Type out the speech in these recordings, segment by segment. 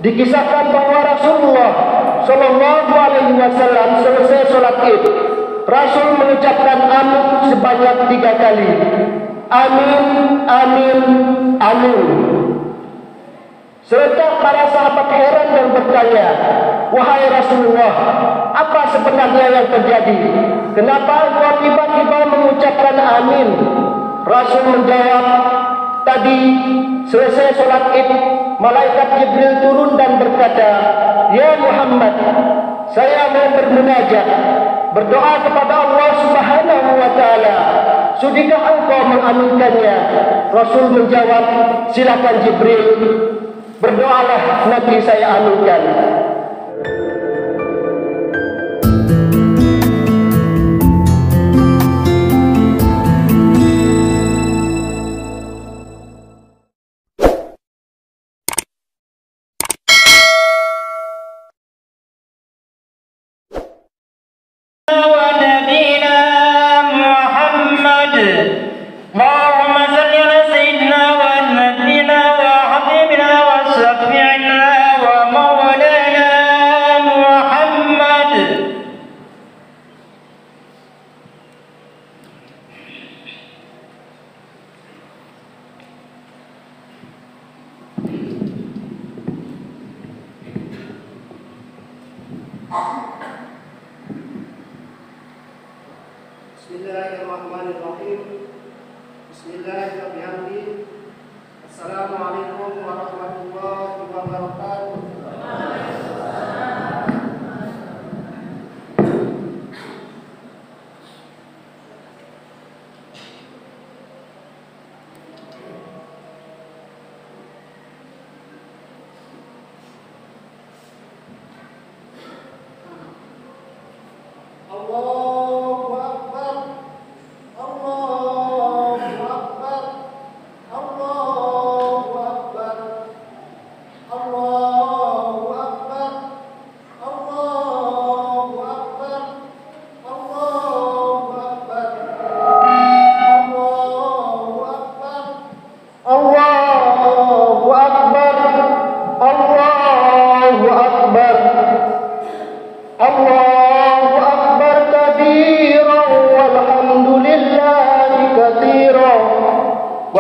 Dikisahkan bahwa Rasulullah Shallallahu Alaihi Wasallam selesai sholat Id, Rasul mengucapkan amin sebanyak 3 kali. Amin, amin, amin. Serentak para sahabat heran dan bertanya, wahai Rasulullah, apa sebenarnya yang terjadi? Kenapa engkau tiba-tiba mengucapkan amin? Rasul menjawab, tadi selesai sholat Id, malaikat Jibril turun dan berkata, ya Muhammad, saya mau bermunajat, berdoa kepada Allah Subhanahu wa Ta'ala. Sudikah engkau mengaminkannya? Rasul menjawab, silakan Jibril, berdoalah, nanti saya aminkan. Bismillahirrahmanirrahim. Bismillahirrahmanirrahim. Assalamualaikum warahmatullahi wabarakatuh.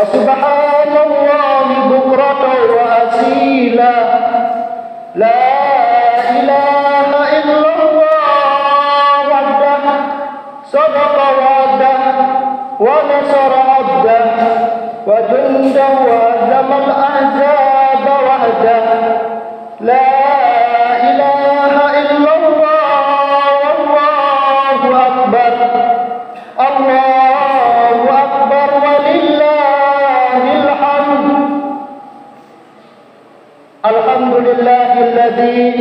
Subhanallahi bukratan wa asila. La ilaha illallah wahdah, sadaqa wa'dah, wa nasara abdah, wa junda wa zamal ahzab wahdah. La ilaha illallah, wallahu akbar. Allahu akbar walillahil hamd. Alhamdulillahilladzi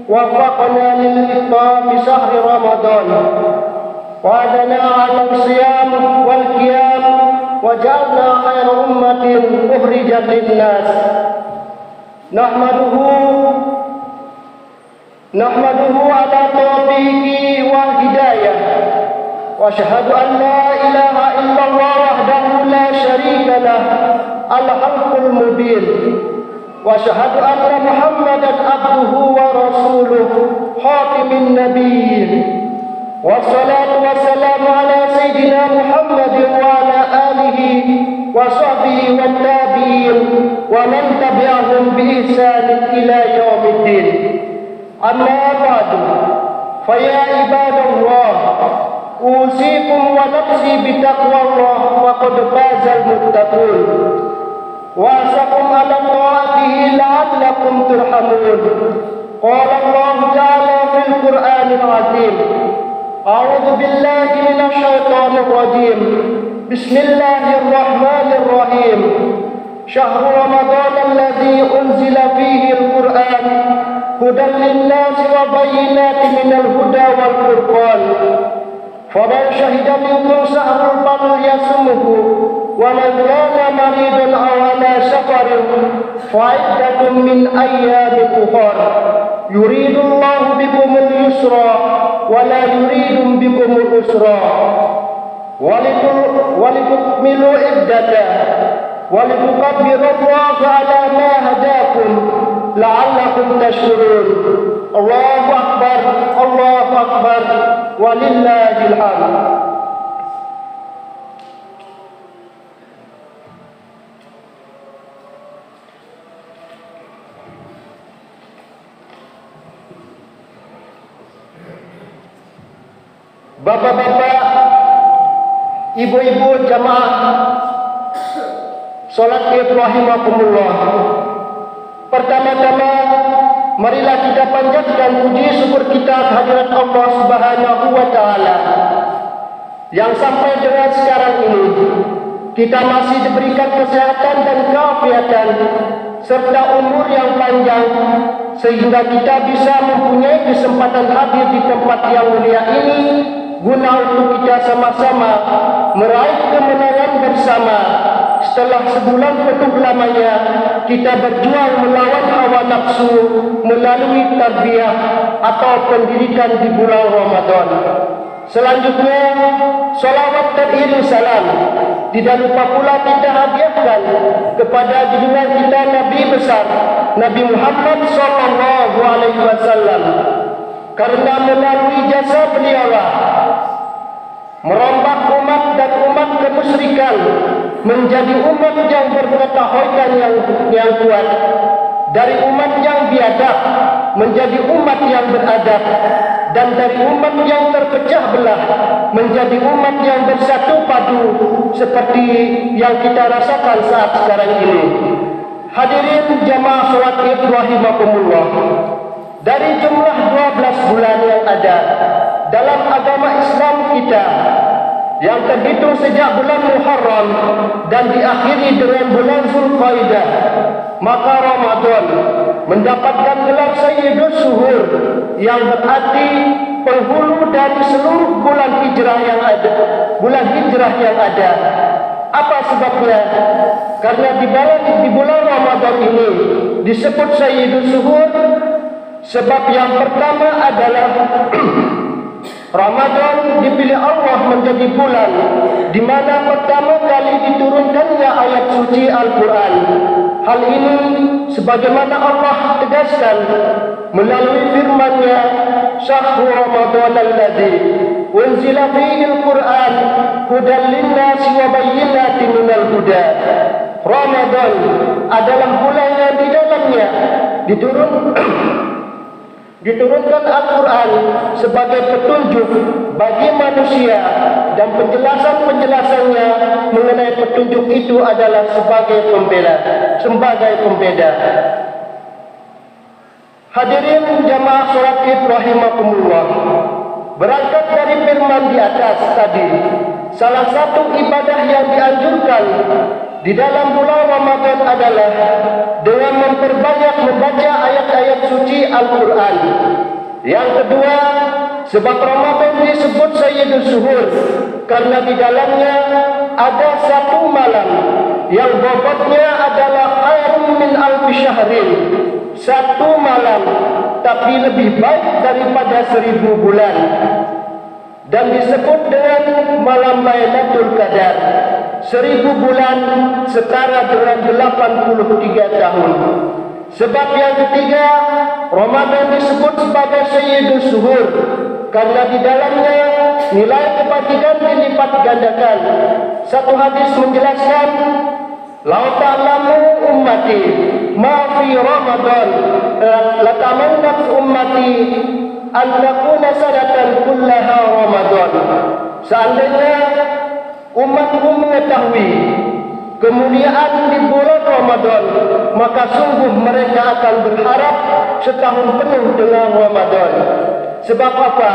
waffaqna lil iftar fi shahri Ramadan wa adana 'ala al-siyam wal qiyam wa ja'alna khayra ummatin ukhrijat lin-nas. Nahmaduhu ala tawfiqi wa hidayah. Wa asyhadu an la ilaha illallah wahdahu la syarika lah, al-haqqul mubin. Wa asyhadu anna Muhammadan abduhu wa rasuluhu, khatimin nabiyyin. Wassalatu wassalamu ala sayyidina Muhammadin wa ala alihi wa sahbihi wa tabi'in wa man tabi'ahum bi ihsanin ila yaumiddin. Amma ba'du, fa ya ibadallah, usikum wa nafsi bitaqwallah, faqad fazal muttaqun. Wasakum ala ta'atihi la'allakum turhamun. Qala Allah ta'ala fil Qur'anil azim, a'udzu billahi minasy syaithanir rajim. Bismillahirrahmanirrahim. Syahrul Ramadan alladzi unzila fihi al-Qur'an hudan lin-nasi wa bayyinatin minal huda wal furqan. Faman syahida minkum sahran falyasumhu wa man kana maridan aw ala safarin fa'iddatun min ayyamin ukhra. Yuridu Allahu bikumul yusra wa la yuridu bikumul usra. Walitukmilu iddata walitukabbiru Allah ala ma hadakum la'allakum tashkurun. Allahu akbar, Allahu akbar, walillahil hamd. Bapak-bapak, ibu-ibu jamaah salat Id rahimakumullah. Pertama-tama marilah kita panjatkan puji syukur kita kehadirat Allah Subhanahu wa taala yang sampai dengan sekarang ini kita masih diberikan kesehatan dan keafiatan serta umur yang panjang sehingga kita bisa mempunyai kesempatan hadir di tempat yang mulia ini guna untuk kita sama-sama meraih kemenangan bersama. Setelah sebulan penuh lamanya kita berjuang melawan hawa nafsu melalui tarbiyah atau pendidikan di bulan Ramadan. Selanjutnya salawat dan iring salam tidak lupa pula kita hadiahkan kepada junjungan kita Nabi besar Nabi Muhammad sallallahu alaihi wasallam, karena melalui jasa beliaulah merombak umat dan umat kemusyrikan menjadi umat yang berketahuan yang kuat, dari umat yang biadab menjadi umat yang beradab, dan dari umat yang terpecah belah menjadi umat yang bersatu padu seperti yang kita rasakan saat sekarang ini. Hadirin jamaah salat Id rahimakumullah, dari jumlah 12 bulan yang ada dalam agama Islam kita yang terhitung sejak bulan Muharram dan diakhiri dengan bulan Zulqaidah, maka Ramadan mendapatkan gelar Sayyidus Syuhur yang berarti penghulu dari seluruh bulan hijrah yang ada. Apa sebabnya? Karena di bulan Ramadan ini disebut Sayyidus Syuhur sebab yang pertama adalah Ramadan dipilih Allah menjadi bulan di mana pertama kali diturunkannya ayat suci Al-Quran. Hal ini sebagaimana Allah tegaskan melalui firman-Nya, "Syahrul Ramadan alladzi unzila fihi al-Qur'an hudan lin-nasi wa bayyinatin minal huda." Ramadan adalah bulan yang di dalamnya diturunkan Al-Quran sebagai petunjuk bagi manusia, dan penjelasannya mengenai petunjuk itu adalah sebagai pembeda. Hadirin jamaah salat Id rahimakumullah, berangkat dari firman di atas tadi, salah satu ibadah yang dianjurkan di dalam bulan Ramadan adalah dengan memperbanyak membaca ayat-ayat suci Al-Quran. Yang kedua, sebab Ramadan disebut Sayyidus Syuhur karena di dalamnya ada satu malam yang bobotnya adalah khairun min alfi syahrin, satu malam tapi lebih baik daripada 1000 bulan, dan disebut dengan malam Lailatul Qadar. 1000 bulan setara dengan 83 tahun. Sebab yang ketiga, Ramadan disebut sebagai Sayyidus Syuhur karena di dalamnya nilai kebajikan dilipat gandakan. Satu hadis menjelaskan, "Lau ta'lamu ummati ma fi Ramadan latamannat ummati an takuna sanatan kullaha Ramadan." Seandainya umatku mengetahui kemuliaan di bulan Ramadan, maka sungguh mereka akan berharap setahun penuh dengan Ramadan. Sebab apa?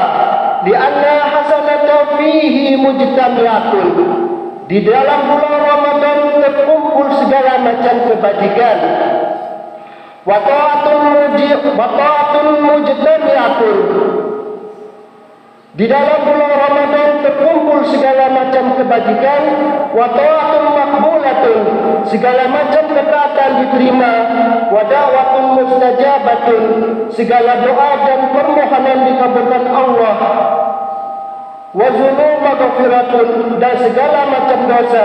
Li'anna hasanata fihi mujtami'atun. Di dalam bulan Ramadan terkumpul segala macam kebajikan. Wa ta'atun mujtami'atun. Di dalam bulan Ramadan terkumpul segala macam kebajikan. Wa ta'atun maqbulatun, segala macam ketaatan diterima. Wa da'watun mustajabatun, segala doa dan permohonan dikabulkan Allah. Wa dzunub maghfiratun, dan segala macam dosa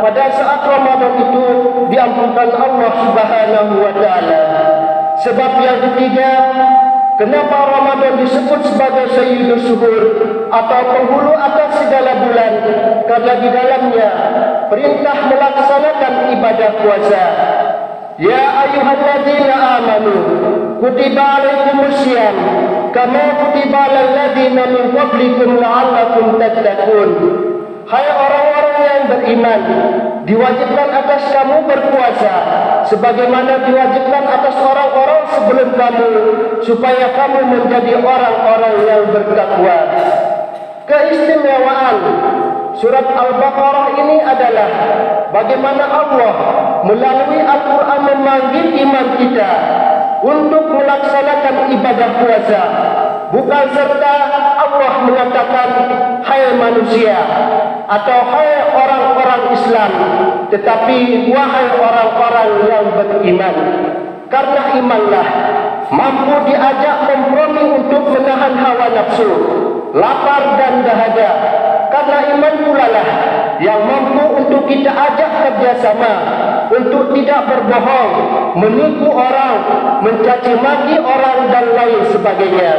pada saat Ramadan itu diampunkan Allah Subhanahu wa taala. Sebab yang ketiga, kenapa Ramadan disebut sebagai Sayyidus Syuhur atau penghulu atas segala bulan? Karena di dalamnya perintah melaksanakan ibadah puasa. Ya ayyuhalladzina amanu kutiba alaikumussyam kama kutiba alal ladzina min qablikum la'allakum tattaqun. Hai orang-orang yang beriman, diwajibkan atas kamu berpuasa sebagaimana diwajibkan atas orang-orang sebelum kamu, supaya kamu menjadi orang-orang yang bertakwa. Keistimewaan surat Al-Baqarah ini adalah bagaimana Allah melalui Al-Quran memanggil iman kita untuk melaksanakan ibadah puasa. Bukan serta Allah mengatakan hai manusia atau hai orang-orang Islam, tetapi wahai orang-orang yang beriman. Karena imanlah mampu diajak kompromi untuk menahan hawa nafsu, lapar dan dahaga. Karena iman pula lah yang mampu untuk kita ajak kerjasama untuk tidak berbohong, menipu orang, mencaci maki orang dan lain sebagainya.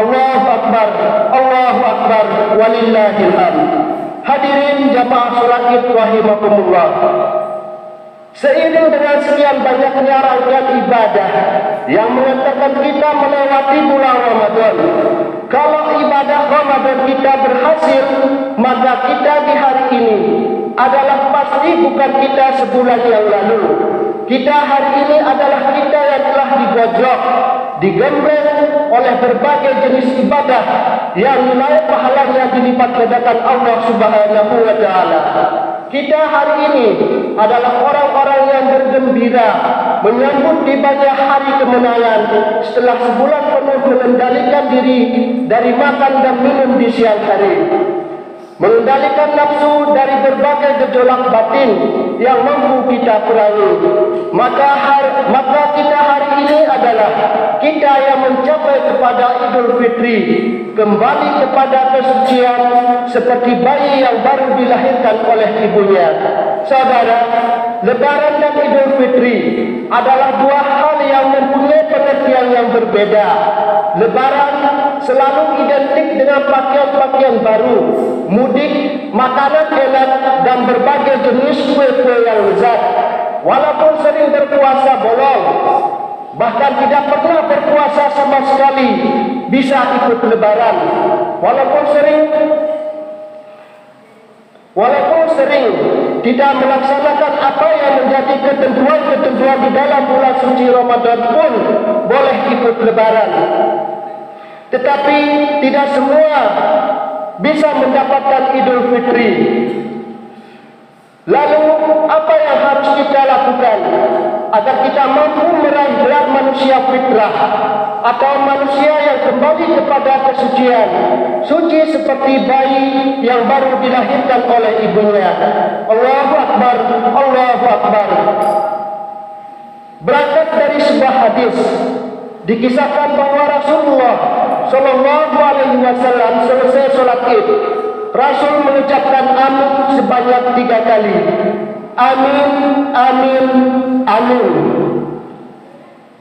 Allahu Akbar, Allahu Akbar, walillahil hamd. Hadirin jamaah salat Id rahimakumullah. Seiring dengan sekian banyaknya rangkaian ibadah yang mengantarkan kita melewati bulan Ramadan, kalau ibadah Ramadan kita berhasil, maka kita di hari ini adalah pasti bukan kita sebulan yang lalu. Kita hari ini adalah kita yang telah digojok, digembleng oleh berbagai jenis ibadah yang nilai pahalanya dilipat gandakan Allah Subhanahu wa taala. Kita hari ini adalah orang-orang yang bergembira menyambut tibanya hari kemenangan setelah sebulan penuh mengendalikan diri dari makan dan minum di siang hari, mengendalikan nafsu dari berbagai gejolak batin yang mampu kita perangi. Maka kita hari ini adalah kita yang mencapai kepada Idul Fitri, kembali kepada kesucian seperti bayi yang baru dilahirkan oleh ibunya. Saudara, Lebaran dan Idul Fitri adalah dua hal yang mempunyai pengertian yang berbeda. Lebaran selalu identik dengan pakaian-pakaian baru, mudik, makanan enak dan berbagai jenis kue-kue yang lezat. Walaupun sering berpuasa bolong, bahkan tidak pernah berpuasa sama sekali, bisa ikut Lebaran. Walaupun sering tidak melaksanakan apa yang menjadi ketentuan-ketentuan di dalam bulan suci Ramadan pun boleh ikut Lebaran. Tetapi tidak semua bisa mendapatkan Idul Fitri. Lalu apa yang harus kita lakukan agar kita mampu meraih gelar manusia fitrah atau manusia yang kembali kepada kesucian, suci seperti bayi yang baru dilahirkan oleh ibunya? Allahu Akbar, Allahu Akbar. Berangkat dari sebuah hadis, dikisahkan bahwa Rasulullah Shallallahu Alaihi Wasallam selesai sholat Id, Rasul mengucapkan amin sebanyak 3 kali. Amin, amin, amin.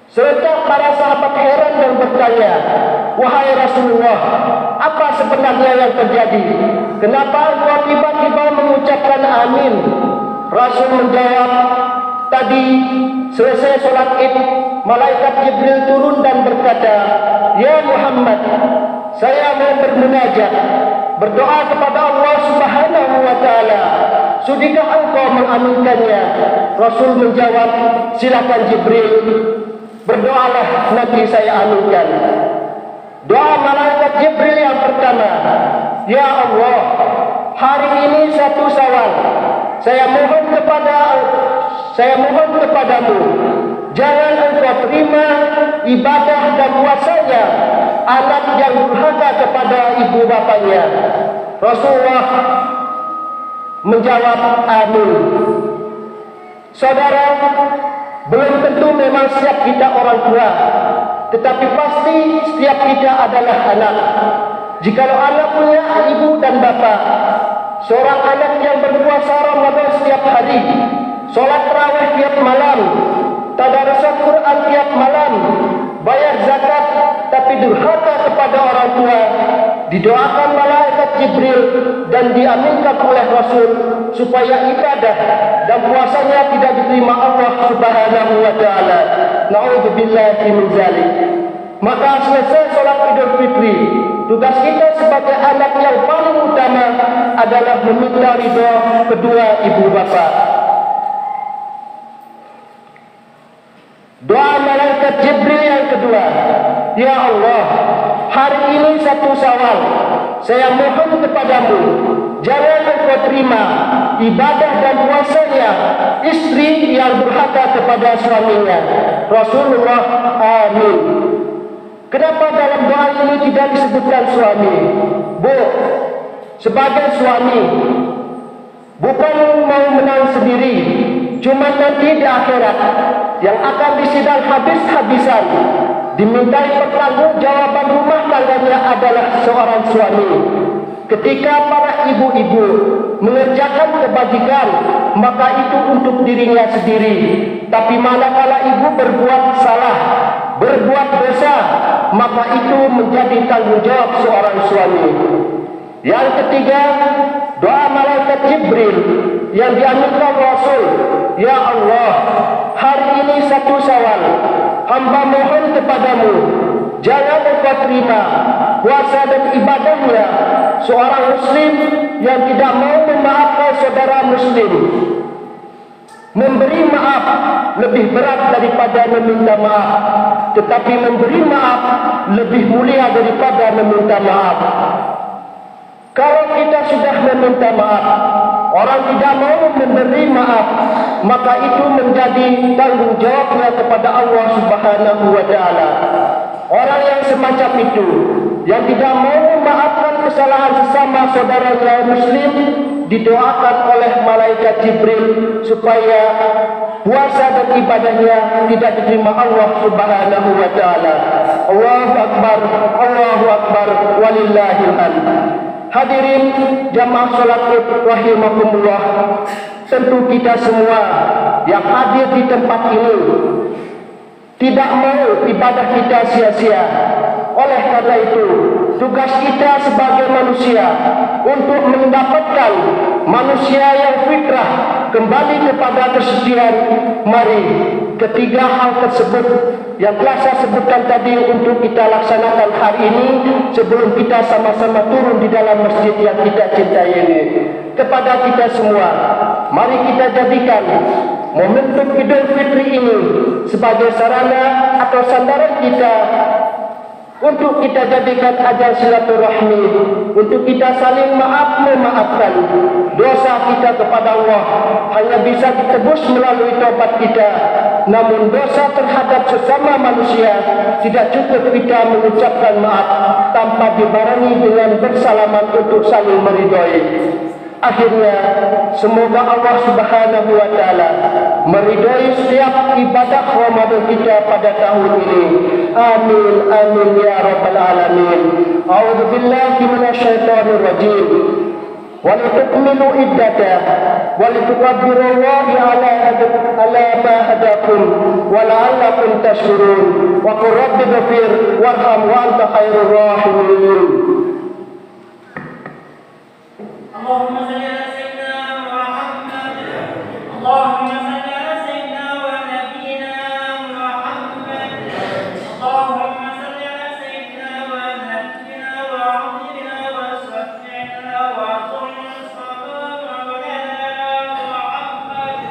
Serentak para sahabat heran dan bertanya, wahai Rasulullah, apa sebenarnya yang terjadi? Kenapa engkau tiba-tiba mengucapkan amin? Rasul menjawab, tadi selesai sholat Id, malaikat Jibril turun dan berkata, ya Muhammad, saya mau bermunajat, berdoa kepada Allah Subhanahu wa taala. Sudikah engkau mengaminkannya? Rasul menjawab, silakan Jibril, berdoalah nanti saya aminkan. Doa malaikat Jibril yang pertama, ya Allah, hari ini 1 Syawal, saya mohon kepadamu, jangan engkau terima ibadah dan puasanya anak yang durhaka kepada ibu bapanya. Rasulullah menjawab amin. Saudara, belum tentu memang setiap kita orang tua, tetapi pasti setiap kita adalah anak. Jikalau anak punya ibu dan bapa, seorang anak yang berpuasa Ramadan setiap hari, sholat tarawih tiap malam, tadarus Quran tiap malam, bayar zakat tapi durhaka kepada orang tua, didoakan malaikat Jibril dan diaminkan oleh Rasul supaya ibadah dan puasanya tidak diterima Allah Subhanahu wa taala. Nauzubillahi min dzalik. Maka selesai sholat Idul Fitri, tugas kita sebagai anak yang paling utama adalah meminta ridho kedua ibu bapa. Doa malaikat Jibril yang kedua, ya Allah, hari ini 1 Syawal, saya mohon kepadamu, jangan engkau terima ibadah dan puasanya istri yang durhaka kepada suaminya. Rasulullah, amin. Kenapa dalam doa ini tidak disebutkan suami? Bu, sebagai suami, bukan mau menang sendiri, cuma nanti di akhirat yang akan disidang habis-habisan, dimintai pertanggungjawaban rumah tangganya adalah seorang suami. Ketika para ibu-ibu mengerjakan kebajikan, maka itu untuk dirinya sendiri. Tapi manakala ibu berbuat salah, berbuat dosa, maka itu menjadi tanggung jawab seorang suami. Yang ketiga, doa malaikat Jibril yang diaminkan Rasul, ya Allah, hari ini 1 Syawal, hamba mohon kepadamu, jangan engkau terima puasa dan ibadahnya seorang muslim yang tidak mau memaafkan saudara muslim. Memberi maaf lebih berat daripada meminta maaf, tetapi memberi maaf lebih mulia daripada meminta maaf. Kalau kita sudah meminta maaf, orang tidak mau memberi maaf, maka itu menjadi tanggung jawabnya kepada Allah Subhanahu wa taala. Orang yang semacam itu, yang tidak mau memaafkan kesalahan sesama saudaranya muslim, didoakan oleh malaikat Jibril supaya puasa dan ibadahnya tidak diterima Allah Subhanahu wa taala. Allahu akbar, Allahu akbar, walillahil hamd. Hadirin jamaah salat Id rahimakumullah, tentu kita semua yang hadir di tempat ini tidak mau ibadah kita sia-sia. Oleh karena itu, tugas kita sebagai manusia untuk mendapatkan manusia yang fitrah kembali kepada kesucian. Mari ketiga hal tersebut yang telah saya sebutkan tadi untuk kita laksanakan hari ini sebelum kita sama-sama turun di dalam masjid yang kita cintai ini. Kepada kita semua, mari kita jadikan momentum Idul Fitri ini sebagai sarana atau sandaran kita untuk kita jadikan ajang silaturahmi, untuk kita saling memaafkan dosa kita kepada Allah. Hanya bisa ditebus melalui taubat kita, namun dosa terhadap sesama manusia tidak cukup kita mengucapkan maaf tanpa dibarengi dengan bersalaman untuk saling meridhoi. Akhirnya, semoga Allah Subhanahu wa taala meridhai setiap ibadah Ramadan kita pada tahun ini. Amin amin ya rabbal alamin. A'udzu billahi minasyaitonir rajim. Wa litukmilu iddata wa litukabbirullaha ala ma hadakum wa la'allakum tashkurun. Wa qur rabbi ghfir warham wa anta khairur rahimin. اللهم صل على سيدنا محمد اللهم صل على سيدنا ونبينا محمد اللهم صل على سيدنا ونبينا وعظيمنا وشفيعنا وعطرنا الصلاة وعلى محمد.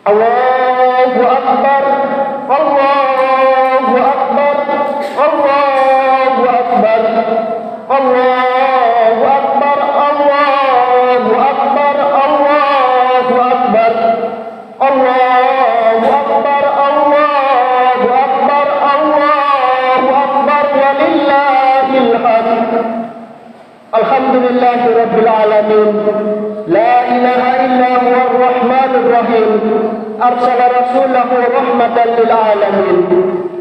Allahu akbar, Allahu akbar, Allahu akbar, Allahu akbar, Allahu akbar, Allahu akbar, Allahu akbar, Allahu akbar, Allahu akbar, walillahil hamd. Alhamdulillahi rabbil alamin. La ilaha illa huwa ar-rahmanir rahim. Arsala rasulahu rahmatan lil alamin.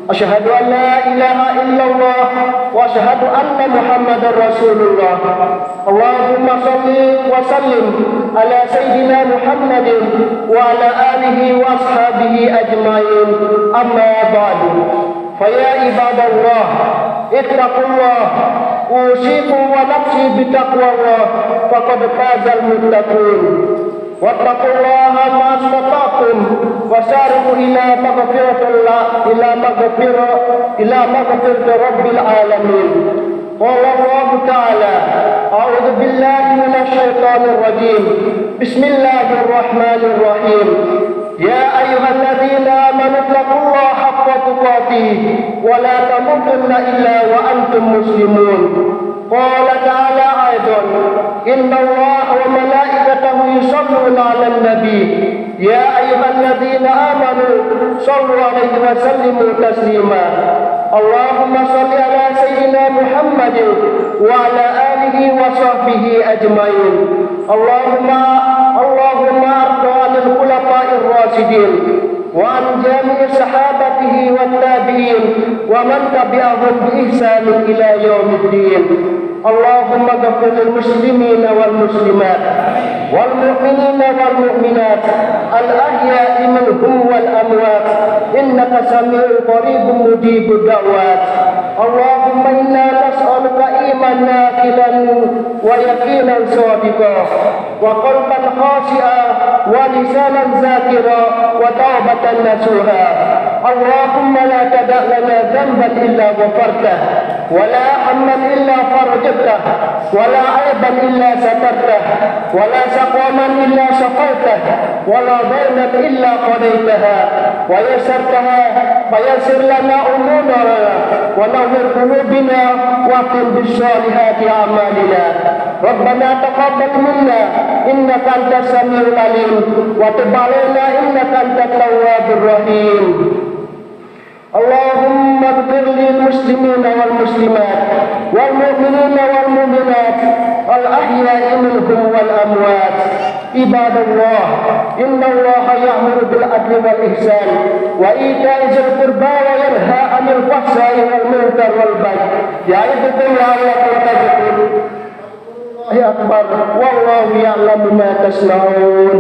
أشهد أن لا إله إلا الله وأشهد أن محمد رسول الله. اللهم صل وسلم على سيدنا محمد وعلى آله وأصحابه أجمعين. أما بعد، فيا عباد الله اتقوا الله، أوصيكم ونفسي بتقوى الله فقد فاز المتقون. واتقوا الله ما استطعتم وسارعوا إلى مغفرة رب العالمين. قال الله تعالى: أعوذ بالله من الشيطان الرجيم، بسم الله الرحمن الرحيم. يا أيها الذين آمنوا اتقوا الله حق تقاته ولا تموتن إلا وأنتم مسلمون. قال تعالى أيضا: إن الله وملائكته يصلون على النبي يا أيها الذين آمنوا صلوا عليه وسلموا تسليما. اللهم صل على سيدنا محمد وعلى آله وصحبه أجمعين. اللهم أرض عن الخلفاء الراشدين وعن جميع صحابته والتابعين ومن تبعهم بإحسان إلى يوم الدين. اللهم اغفر للمسلمين والمسلمات والمؤمنين والمؤمنات الأحياء منهم والأموات إنك سميع قريب مجيب الدعوات. اللهم إنا نسألك إيمانا نافلا ويقينا صادقا وقلبا خاشعا ولسانا ذاكرا وتوبة نصوحا. اللهم لا تدع لنا ذنبا إلا غفرته ولا هما إلا فرجته ولا عيبا إلا سترته ولا سقما إلا شفيته ولا ضينا إلا قضيتها ويسر لنا أمورنا ونور قلوبنا واختم بالصالحات أعمالنا. ربنا تقبل منا إنك أنت السميع العليم وتب علينا إنك أنت التواب الرحيم. اللهم اغفر للمسلمين والمسلمات والمؤمنين والمؤمنات الأحياء منهم والأموات. عباد الله، إن الله يأمر بالعدل والإحسان وإيتاء ذي القربى وينهى عن الفحشاء والمنكر والبغي يعظكم لعلكم تذكرون. الله أكبر والله يعلم ما تصنعون.